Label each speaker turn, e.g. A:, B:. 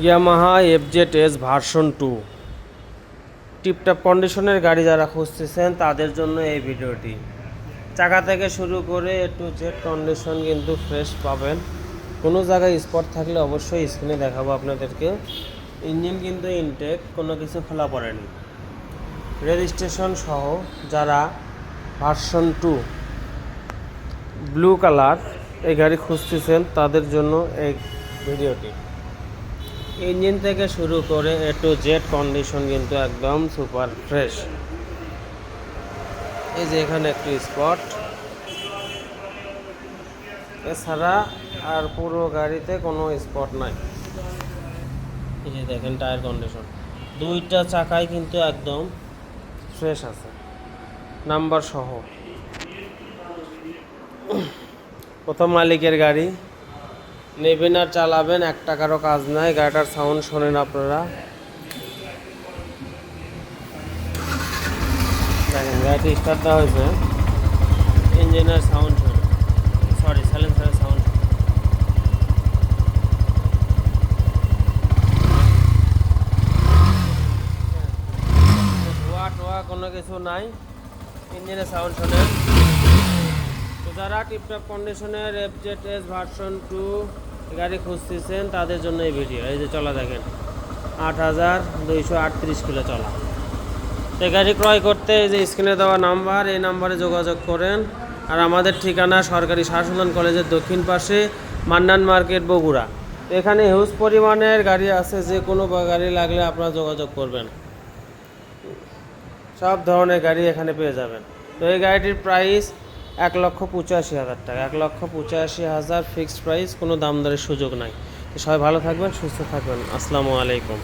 A: Yamaha FZ version 2 tiptop কন্ডিশনের গাড়ি যারা খুঁজতেছেন তাদের জন্য এই ভিডিওটি। চাকা থেকে শুরু করে A to Z কন্ডিশন কিন্তু ফ্রেশ পাবেন। কোনো জায়গায় স্পট থাকলে অবশ্যই স্ক্রিনে দেখাবো আপনাদেরকে। ইঞ্জিন কিন্তু ইনটেক, কোনো কিছু খোলা পড়েনি, রেজিস্ট্রেশন সহ। যারা ভার্সন 2 ব্লু কালার এই গাড়ি খুঁজতেছেন তাদের জন্য এই ভিডিওটি। ইঞ্জিন থেকে শুরু করে A to Z কন্ডিশন কিন্তু একদম সুপার ফ্রেশ। এই যে এখানে একটি স্পট, এছাড়া আর পুরো গাড়িতে কোনো স্পট নাই। এই যে দেখেন টায়ার কন্ডিশন, দুইটা চাকাই কিন্তু একদম ফ্রেশ আছে, নাম্বার সহ। প্রথম মালিকের গাড়ি, নেবেন আর চালাবেন, 1 টাকারও কাজ নাই। গাড়িটার সাউন্ড শোনেন আপনারা, দেখেন গাড়িটি স্টার্ট দেওয়া হয়েছে, ইঞ্জিনের সাউন্ড শোনেন, সরি সাইলেন্সারের সাউন্ড। ধোয়া টোয়া কোনো কিছু নাই, ইঞ্জিনের সাউন্ড শোনেন। তো যারা টিপটপ কন্ডিশনের FZ ভার্সন 2 গাড়ি খুঁজতেছেন তাদের জন্য এই ভিডিও। এই যে চলা দেখেন 8238 কিলো চলা। তো গাড়ি ক্রয় করতে এই যে স্ক্রিনে দেওয়া নাম্বার, এই নাম্বারে যোগাযোগ করেন। আর আমাদের ঠিকানা সরকারি শাসন কলেজের দক্ষিণ পাশে, মান্নান মার্কেট, বগুড়া। এখানে হিউজ পরিমাণের গাড়ি আছে, যে কোনো গাড়ি লাগলে আপনারা যোগাযোগ করবেন, সব ধরনের গাড়ি এখানে পেয়ে যাবেন। তো এই গাড়িটির প্রাইস 1,85,000 টাকা, 1,85,000 ফিক্সড প্রাইস, কোনো দাম দরের সুযোগ নাই। তো সবাই ভালো থাকবেন, সুস্থ থাকবেন। আসসালামু আলাইকুম।